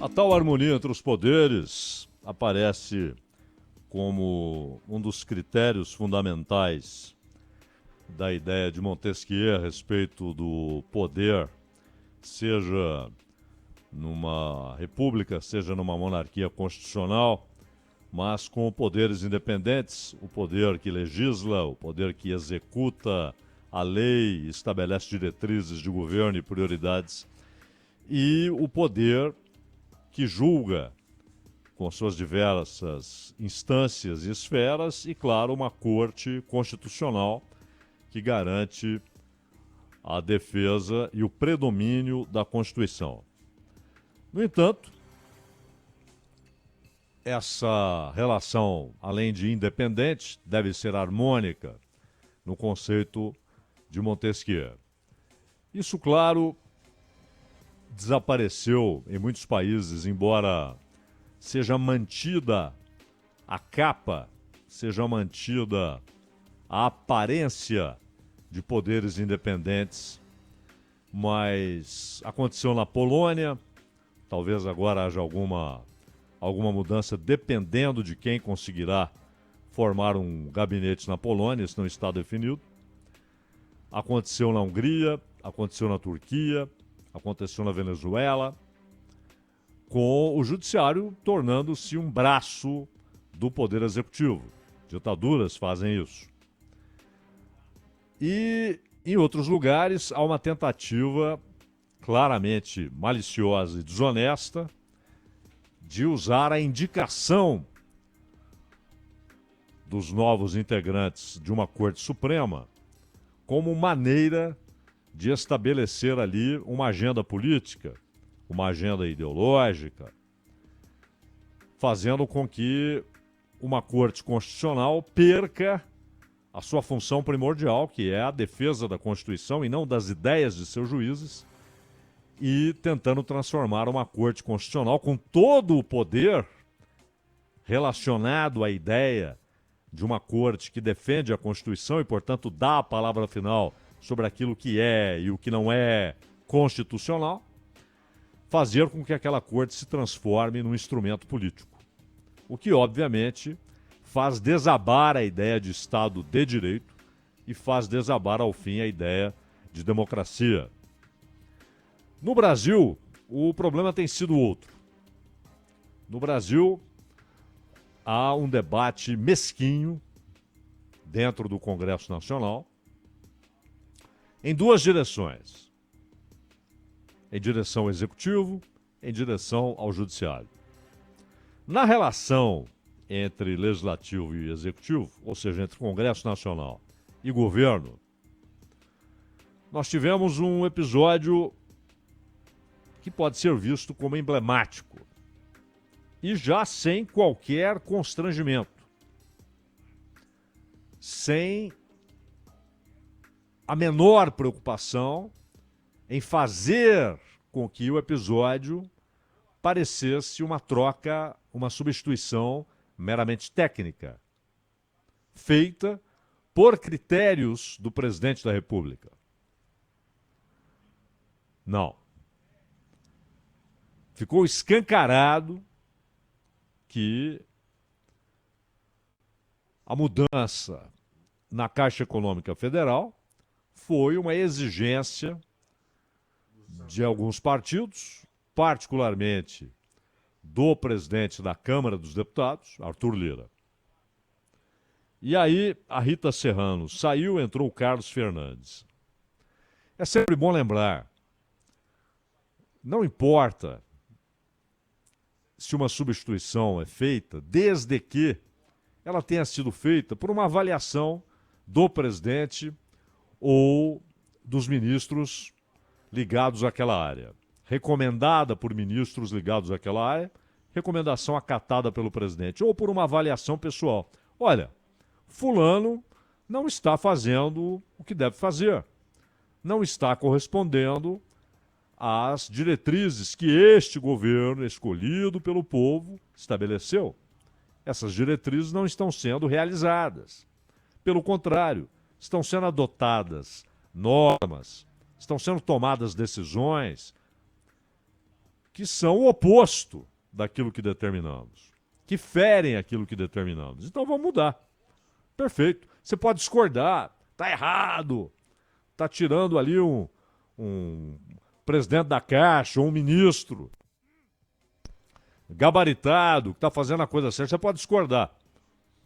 A tal harmonia entre os poderes aparece como um dos critérios fundamentais da ideia de Montesquieu a respeito do poder, seja numa república, seja numa monarquia constitucional, mas com poderes independentes, o poder que legisla, o poder que executa a lei, estabelece diretrizes de governo e prioridades, e o poder que julga com suas diversas instâncias e esferas, e, claro, uma corte constitucional que garante a defesa e o predomínio da Constituição. No entanto, essa relação, além de independente, deve ser harmônica no conceito de Montesquieu. Isso, claro, desapareceu em muitos países, embora seja mantida a capa, seja mantida a aparência de poderes independentes, mas aconteceu na Polônia, talvez agora haja alguma mudança, dependendo de quem conseguirá formar um gabinete na Polônia, isso não está definido. Aconteceu na Hungria, aconteceu na Turquia, aconteceu na Venezuela, com o judiciário tornando-se um braço do poder executivo. Ditaduras fazem isso. E em outros lugares há uma tentativa claramente maliciosa e desonesta de usar a indicação dos novos integrantes de uma Corte Suprema como maneira de estabelecer ali uma agenda política, uma agenda ideológica, fazendo com que uma Corte Constitucional perca a sua função primordial, que é a defesa da Constituição e não das ideias de seus juízes, e tentando transformar uma Corte Constitucional com todo o poder relacionado à ideia de uma Corte que defende a Constituição e, portanto, dá a palavra final sobre aquilo que é e o que não é constitucional, fazer com que aquela Corte se transforme num instrumento político. O que, obviamente, faz desabar a ideia de Estado de Direito e faz desabar, ao fim, a ideia de democracia. No Brasil, o problema tem sido outro. No Brasil, há um debate mesquinho dentro do Congresso Nacional em duas direções. Em direção ao Executivo, em direção ao Judiciário. Na relação entre Legislativo e Executivo, ou seja, entre Congresso Nacional e Governo, nós tivemos um episódio que pode ser visto como emblemático e já sem qualquer constrangimento, sem a menor preocupação em fazer com que o episódio parecesse uma troca, uma substituição meramente técnica, feita por critérios do presidente da República. Não. Ficou escancarado que a mudança na Caixa Econômica Federal foi uma exigência de alguns partidos, particularmente do presidente da Câmara dos Deputados, Arthur Lira. E aí a Rita Serrano saiu, entrou o Carlos Fernandes. É sempre bom lembrar, não importa se uma substituição é feita, desde que ela tenha sido feita por uma avaliação do presidente ou dos ministros ligados àquela área. Recomendada por ministros ligados àquela área, recomendação acatada pelo presidente, ou por uma avaliação pessoal. Olha, fulano não está fazendo o que deve fazer, não está correspondendo às diretrizes que este governo, escolhido pelo povo, estabeleceu. Essas diretrizes não estão sendo realizadas. Pelo contrário, estão sendo adotadas normas, estão sendo tomadas decisões que que são o oposto daquilo que determinamos, que ferem aquilo que determinamos. Então vamos mudar. Perfeito. Você pode discordar, tá errado, tá tirando ali um presidente da Caixa, ou um ministro gabaritado, que está fazendo a coisa certa, você pode discordar.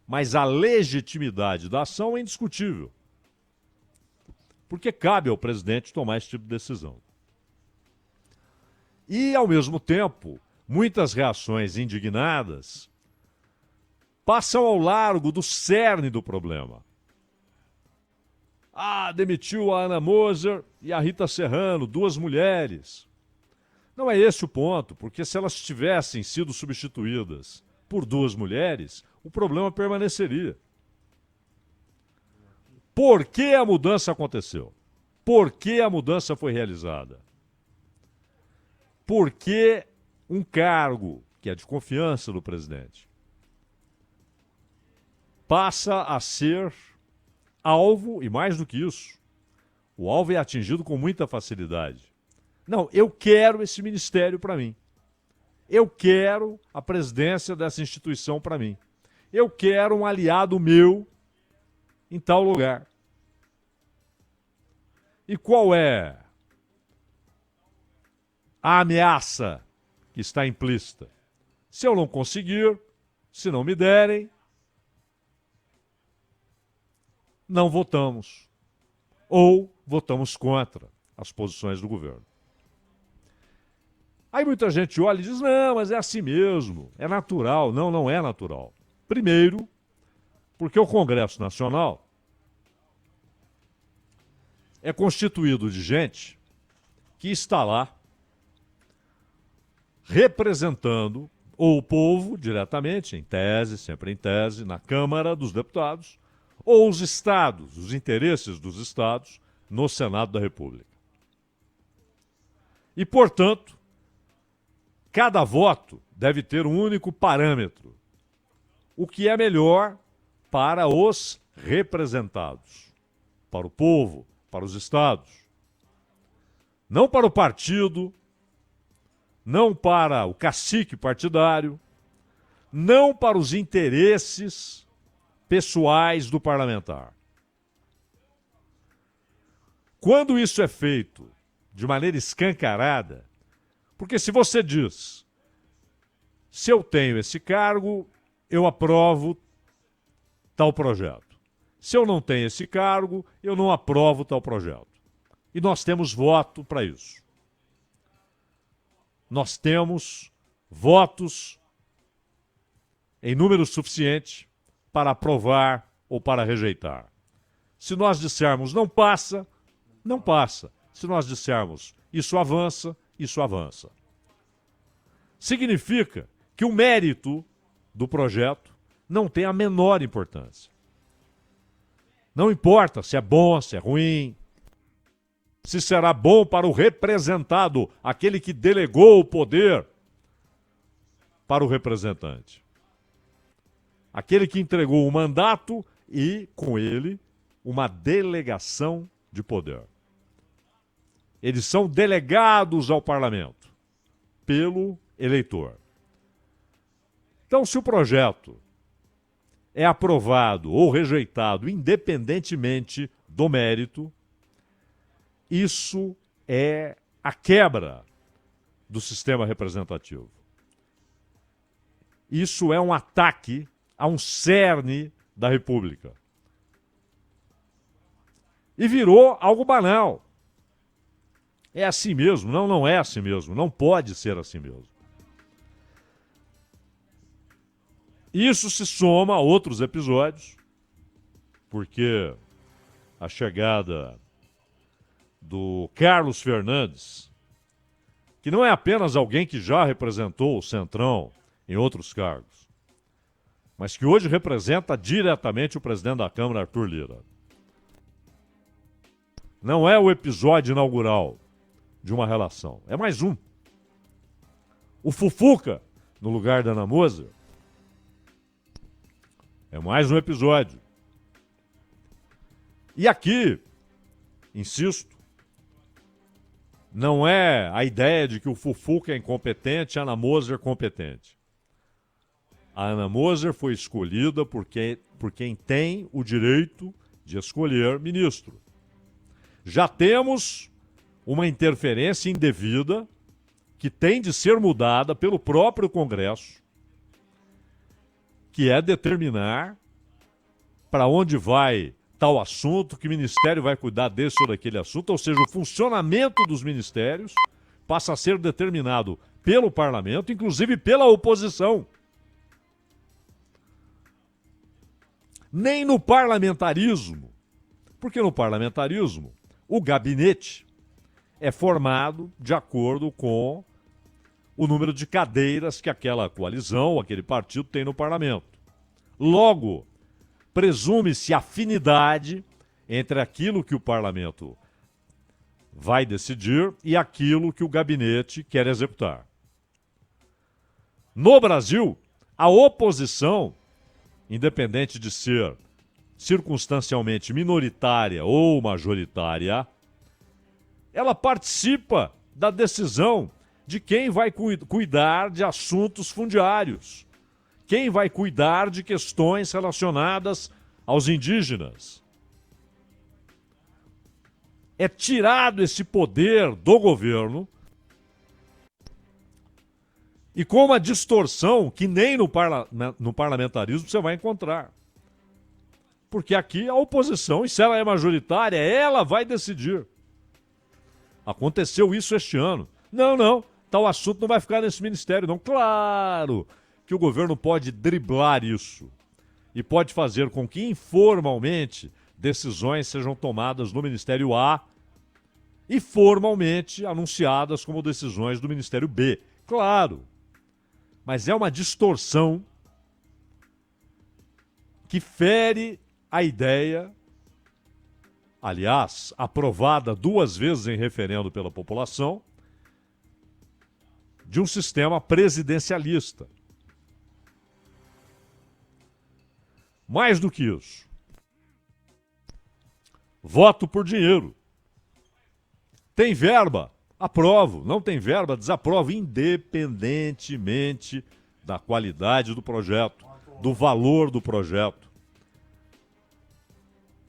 Mas a legitimidade da ação é indiscutível. Porque cabe ao presidente tomar esse tipo de decisão. E, ao mesmo tempo, muitas reações indignadas passam ao largo do cerne do problema. Ah, demitiu a Ana Moser e a Rita Serrano, duas mulheres. Não é esse o ponto, porque se elas tivessem sido substituídas por duas mulheres, o problema permaneceria. Por que a mudança aconteceu? Por que a mudança foi realizada? Porque um cargo que é de confiança do presidente passa a ser alvo, e mais do que isso, o alvo é atingido com muita facilidade. Não, eu quero esse ministério para mim. Eu quero a presidência dessa instituição para mim. Eu quero um aliado meu em tal lugar. E qual é a ameaça que está implícita? Se eu não conseguir, se não me derem, não votamos. Ou votamos contra as posições do governo. Aí muita gente olha e diz, não, mas é assim mesmo, é natural. Não, não é natural. Primeiro, porque o Congresso Nacional é constituído de gente que está lá representando ou o povo diretamente, em tese, sempre em tese, na Câmara dos Deputados, ou os estados, os interesses dos estados, no Senado da República. E, portanto, cada voto deve ter um único parâmetro. O que é melhor para os representados, para o povo, para os estados. Não para o partido, não para o cacique partidário, não para os interesses pessoais do parlamentar. Quando isso é feito de maneira escancarada, porque se você diz, se eu tenho esse cargo, eu aprovo tal projeto. Se eu não tenho esse cargo, eu não aprovo tal projeto. E nós temos voto para isso. Nós temos votos em número suficiente para aprovar ou para rejeitar. Se nós dissermos não passa, não passa. Se nós dissermos isso avança, isso avança. Significa que o mérito do projeto não tem a menor importância. Não importa se é bom, se é ruim, se será bom para o representado, aquele que delegou o poder para o representante. Aquele que entregou o mandato e, com ele, uma delegação de poder. Eles são delegados ao parlamento pelo eleitor. Então, se o projeto é aprovado ou rejeitado, independentemente do mérito, isso é a quebra do sistema representativo. Isso é um ataque a um cerne da República. E virou algo banal. É assim mesmo? Não, não é assim mesmo. Não pode ser assim mesmo. Isso se soma a outros episódios, porque a chegada do Carlos Fernandes, que não é apenas alguém que já representou o Centrão em outros cargos, mas que hoje representa diretamente o presidente da Câmara, Arthur Lira. Não é o episódio inaugural de uma relação, é mais um. O Fufuca, no lugar da Ana Moser, é mais um episódio. E aqui, insisto, Não é a ideia de que o Fufuca é incompetente, a Ana Moser é competente. A Ana Moser foi escolhida por quem tem o direito de escolher ministro. Já temos uma interferência indevida que tem de ser mudada pelo próprio Congresso, que é determinar para onde vai tal assunto, que ministério vai cuidar desse ou daquele assunto, ou seja, o funcionamento dos ministérios passa a ser determinado pelo parlamento, inclusive pela oposição. Nem no parlamentarismo, porque no parlamentarismo o gabinete é formado de acordo com o número de cadeiras que aquela coalizão, aquele partido tem no parlamento. Logo, presume-se afinidade entre aquilo que o parlamento vai decidir e aquilo que o gabinete quer executar. No Brasil, a oposição, independente de ser circunstancialmente minoritária ou majoritária, ela participa da decisão de quem vai cuidar de assuntos fundiários, quem vai cuidar de questões relacionadas aos indígenas. É tirado esse poder do governo e com uma distorção que nem no parlamentarismo você vai encontrar. Porque aqui a oposição, e se ela é majoritária, ela vai decidir. Aconteceu isso este ano. Não, tal assunto não vai ficar nesse ministério, não. Claro que o governo pode driblar isso e pode fazer com que informalmente decisões sejam tomadas no Ministério A e formalmente anunciadas como decisões do Ministério B. Claro, mas é uma distorção que fere a ideia, aliás, aprovada 2 vezes em referendo pela população, de um sistema presidencialista. Mais do que isso, voto por dinheiro. Tem verba? Aprovo. Não tem verba? Desaprovo, independentemente da qualidade do projeto, do valor do projeto,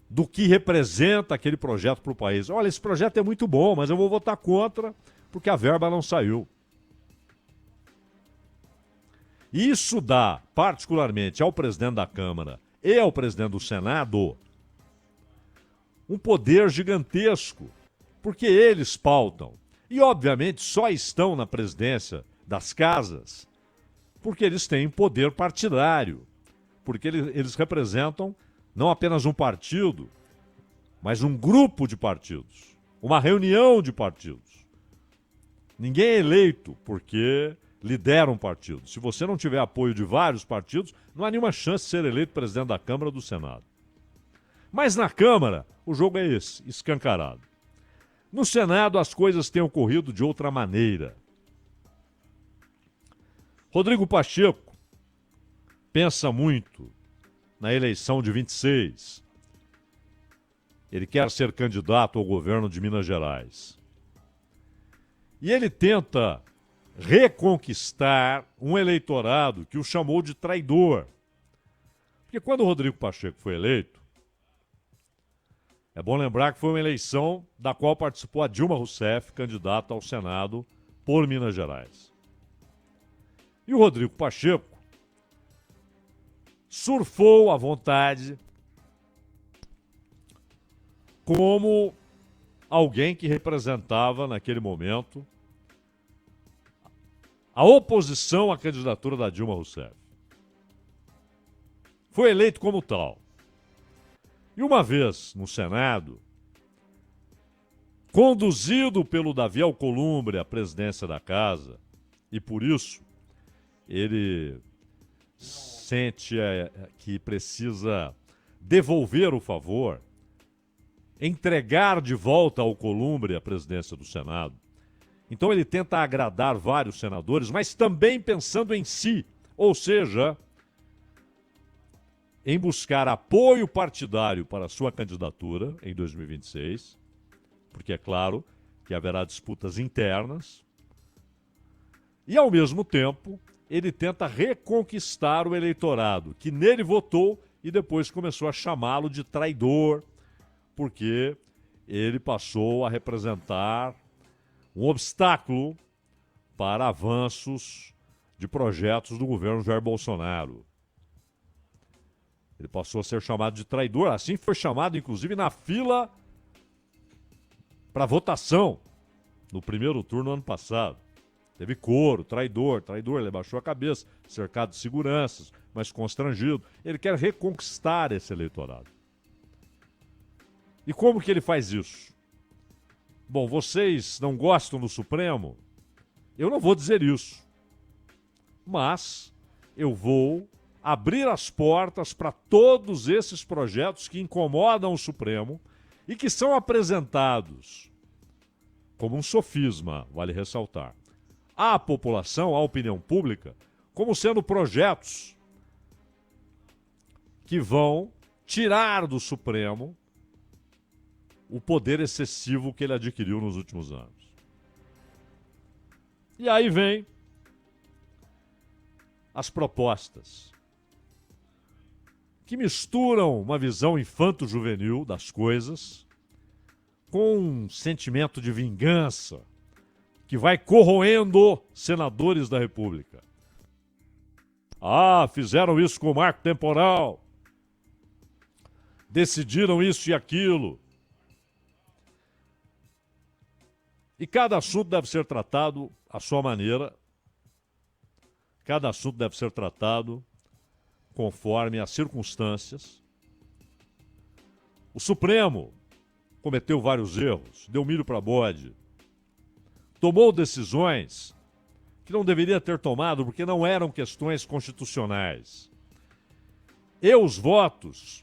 do que representa aquele projeto para o país. Olha, esse projeto é muito bom, mas eu vou votar contra porque a verba não saiu. Isso dá, particularmente ao presidente da Câmara e ao presidente do Senado, um poder gigantesco, porque eles pautam. E, obviamente, só estão na presidência das casas porque eles têm poder partidário, porque eles representam não apenas um partido, mas um grupo de partidos, uma reunião de partidos. Ninguém é eleito porque lidera um partido. Se você não tiver apoio de vários partidos, não há nenhuma chance de ser eleito presidente da Câmara ou do Senado. Mas na Câmara, o jogo é esse, escancarado. No Senado, as coisas têm ocorrido de outra maneira. Rodrigo Pacheco pensa muito na eleição de 26. Ele quer ser candidato ao governo de Minas Gerais. E ele tenta reconquistar um eleitorado que o chamou de traidor. Porque quando o Rodrigo Pacheco foi eleito, é bom lembrar que foi uma eleição da qual participou a Dilma Rousseff, candidata ao Senado por Minas Gerais. E o Rodrigo Pacheco surfou à vontade como alguém que representava, naquele momento, a oposição à candidatura da Dilma Rousseff. Foi eleito como tal. E uma vez no Senado, conduzido pelo Davi Alcolumbre à presidência da casa, e por isso ele sente que precisa devolver o favor, entregar de volta ao Alcolumbre a presidência do Senado. Então ele tenta agradar vários senadores, mas também pensando em si, ou seja, em buscar apoio partidário para a sua candidatura em 2026, porque, é claro, que haverá disputas internas, e, ao mesmo tempo, ele tenta reconquistar o eleitorado, que nele votou e depois começou a chamá-lo de traidor, porque ele passou a representar um obstáculo para avanços de projetos do governo Jair Bolsonaro. Ele passou a ser chamado de traidor, assim foi chamado, inclusive, na fila para votação, no primeiro turno ano passado. Teve coro, traidor, ele abaixou a cabeça, cercado de seguranças, mas constrangido. Ele quer reconquistar esse eleitorado. E como que ele faz isso? Bom, vocês não gostam do Supremo? Eu não vou dizer isso. Mas eu vou abrir as portas para todos esses projetos que incomodam o Supremo e que são apresentados como um sofisma, vale ressaltar, à população, à opinião pública, como sendo projetos que vão tirar do Supremo o poder excessivo que ele adquiriu nos últimos anos. E aí vem as propostas que misturam uma visão infanto-juvenil das coisas com um sentimento de vingança que vai corroendo senadores da República. Ah, fizeram isso com o marco temporal. Decidiram isso e aquilo. E cada assunto deve ser tratado à sua maneira. Cada assunto deve ser tratado conforme as circunstâncias. O Supremo cometeu vários erros, deu milho para bode, tomou decisões que não deveria ter tomado porque não eram questões constitucionais. E os votos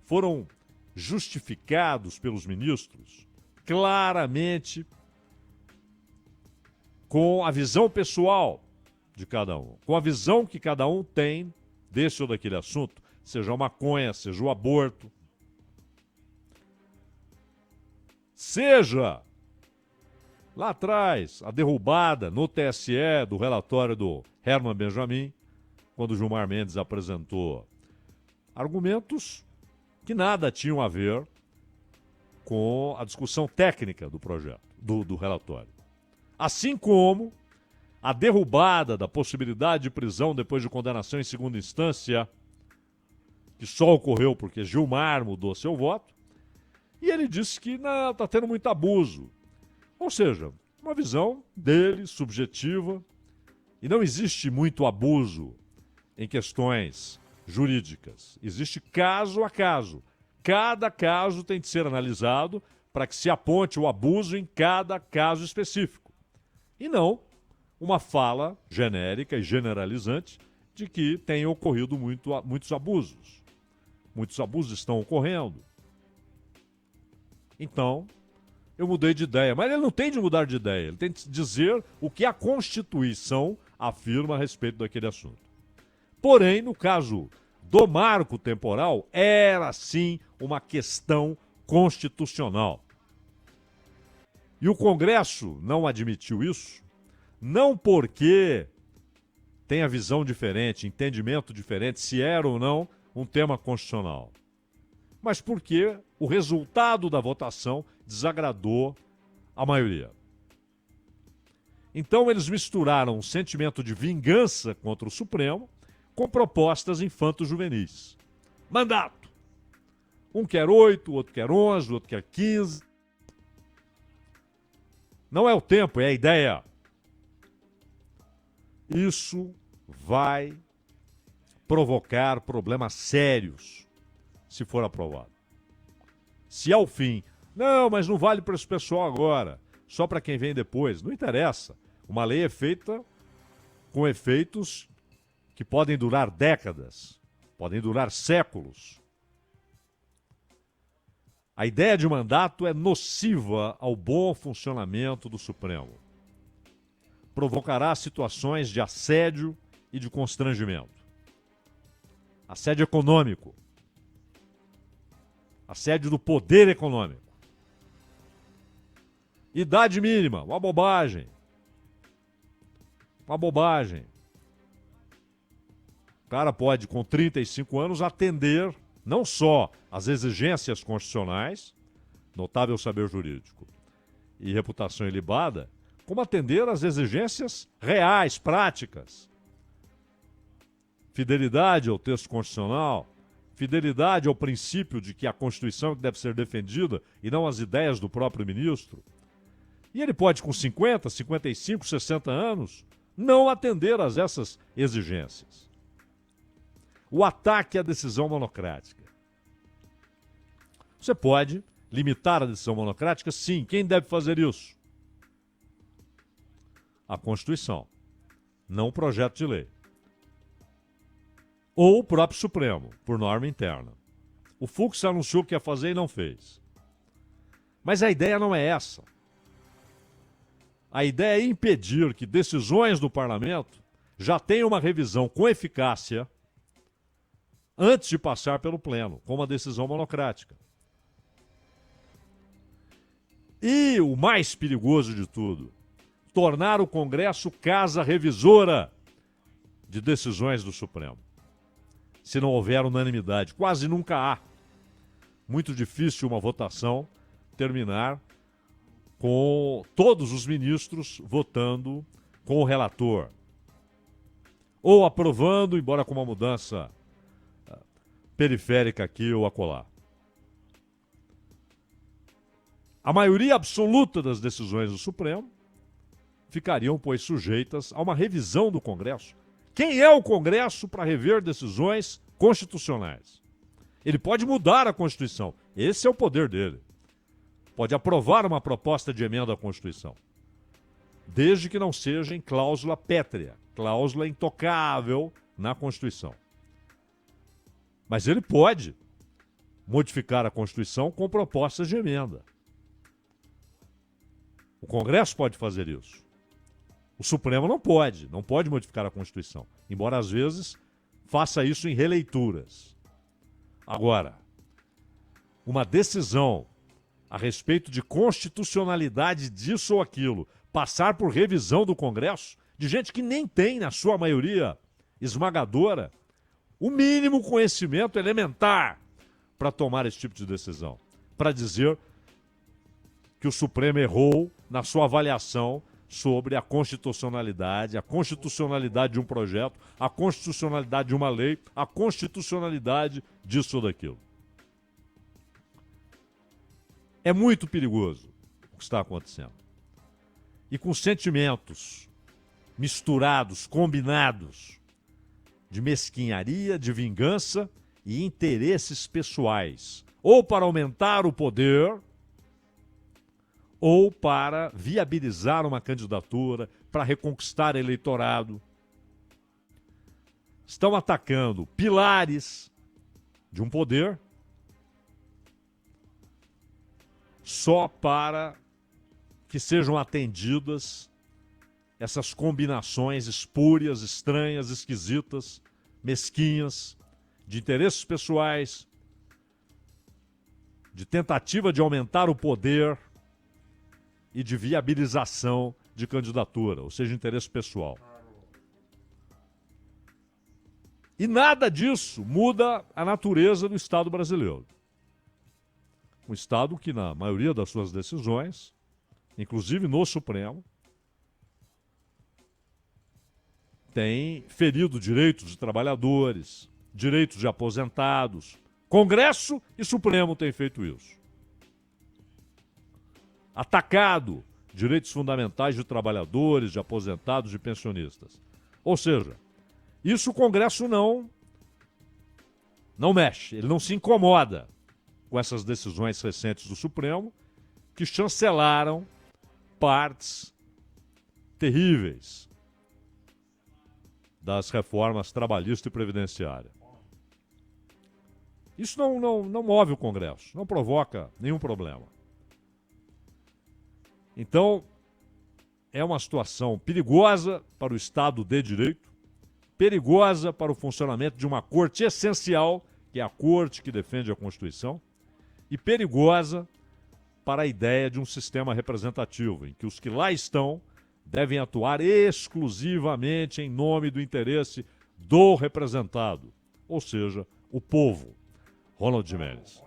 foram justificados pelos ministros claramente com a visão pessoal de cada um, com a visão que cada um tem desse ou daquele assunto, seja a maconha, seja o aborto, seja lá atrás a derrubada no TSE do relatório do Herman Benjamin, quando Gilmar Mendes apresentou argumentos que nada tinham a ver com a discussão técnica do projeto, do relatório. Assim como a derrubada da possibilidade de prisão depois de condenação em segunda instância, que só ocorreu porque Gilmar mudou seu voto, e ele disse que está tendo muito abuso. Ou seja, uma visão dele, subjetiva, e não existe muito abuso em questões jurídicas. Existe caso a caso. Cada caso tem de ser analisado para que se aponte o abuso em cada caso específico. E não uma fala genérica e generalizante de que tem ocorrido muitos abusos. Muitos abusos estão ocorrendo. Então, eu mudei de ideia. Mas ele não tem de mudar de ideia. Ele tem de dizer o que a Constituição afirma a respeito daquele assunto. Porém, no caso do marco temporal, era sim uma questão constitucional. E o Congresso não admitiu isso, não porque tem a visão diferente, entendimento diferente, se era ou não um tema constitucional, mas porque o resultado da votação desagradou a maioria. Então eles misturaram um sentimento de vingança contra o Supremo com propostas infanto-juvenis. Mandato. Um quer 8, o outro quer 11, o outro quer 15. Não é o tempo, é a ideia. Isso vai provocar problemas sérios se for aprovado. Se ao fim, não, mas não vale para esse pessoal agora, só para quem vem depois, não interessa. Uma lei é feita com efeitos que podem durar décadas, podem durar séculos. A ideia de mandato é nociva ao bom funcionamento do Supremo. Provocará situações de assédio e de constrangimento. Assédio econômico. Assédio do poder econômico. Idade mínima, uma bobagem. Uma bobagem. O cara pode, com 35 anos, atender não só às exigências constitucionais, notável saber jurídico e reputação ilibada, como atender às exigências reais, práticas. Fidelidade ao texto constitucional, fidelidade ao princípio de que a Constituição deve ser defendida e não as ideias do próprio ministro. E ele pode, com 50, 55, 60 anos, não atender a essas exigências. O ataque à decisão monocrática. Você pode limitar a decisão monocrática? Sim. Quem deve fazer isso? A Constituição, não o projeto de lei. Ou o próprio Supremo, por norma interna. O Fux anunciou que ia fazer e não fez. Mas a ideia não é essa. A ideia é impedir que decisões do parlamento já tenham uma revisão com eficácia antes de passar pelo pleno, com uma decisão monocrática. E o mais perigoso de tudo, tornar o Congresso casa revisora de decisões do Supremo. Se não houver unanimidade, quase nunca há. Muito difícil uma votação terminar com todos os ministros votando com o relator. Ou aprovando, embora com uma mudança periférica aqui ou acolá. A maioria absoluta das decisões do Supremo ficariam, pois, sujeitas a uma revisão do Congresso. Quem é o Congresso para rever decisões constitucionais? Ele pode mudar a Constituição. Esse é o poder dele. Pode aprovar uma proposta de emenda à Constituição. Desde que não seja em cláusula pétrea, cláusula intocável na Constituição. Mas ele pode modificar a Constituição com propostas de emenda. O Congresso pode fazer isso. O Supremo não pode modificar a Constituição, embora às vezes faça isso em releituras. Agora, uma decisão a respeito de constitucionalidade disso ou aquilo, passar por revisão do Congresso, de gente que nem tem, na sua maioria esmagadora, o mínimo conhecimento elementar para tomar esse tipo de decisão, para dizer que o Supremo errou na sua avaliação sobre a constitucionalidade de um projeto, a constitucionalidade de uma lei, a constitucionalidade disso ou daquilo. É muito perigoso o que está acontecendo. E com sentimentos misturados, combinados, de mesquinharia, de vingança e interesses pessoais, ou para aumentar o poder, ou para viabilizar uma candidatura, para reconquistar eleitorado. Estão atacando pilares de um poder só para que sejam atendidas essas combinações espúrias, estranhas, esquisitas, mesquinhas, de interesses pessoais, de tentativa de aumentar o poder e de viabilização de candidatura, ou seja, interesse pessoal. E nada disso muda a natureza do Estado brasileiro. Um Estado que, na maioria das suas decisões, inclusive no Supremo, tem ferido direitos de trabalhadores, direitos de aposentados. Congresso e Supremo têm feito isso. Atacado direitos fundamentais de trabalhadores, de aposentados, de pensionistas. Ou seja, isso o Congresso não mexe, ele não se incomoda com essas decisões recentes do Supremo que chancelaram partes terríveis das reformas trabalhista e previdenciária. Isso não move o Congresso, não provoca nenhum problema. Então, é uma situação perigosa para o Estado de Direito, perigosa para o funcionamento de uma corte essencial, que é a corte que defende a Constituição, e perigosa para a ideia de um sistema representativo, em que os que lá estão devem atuar exclusivamente em nome do interesse do representado, ou seja, o povo. Ronald Gimenez.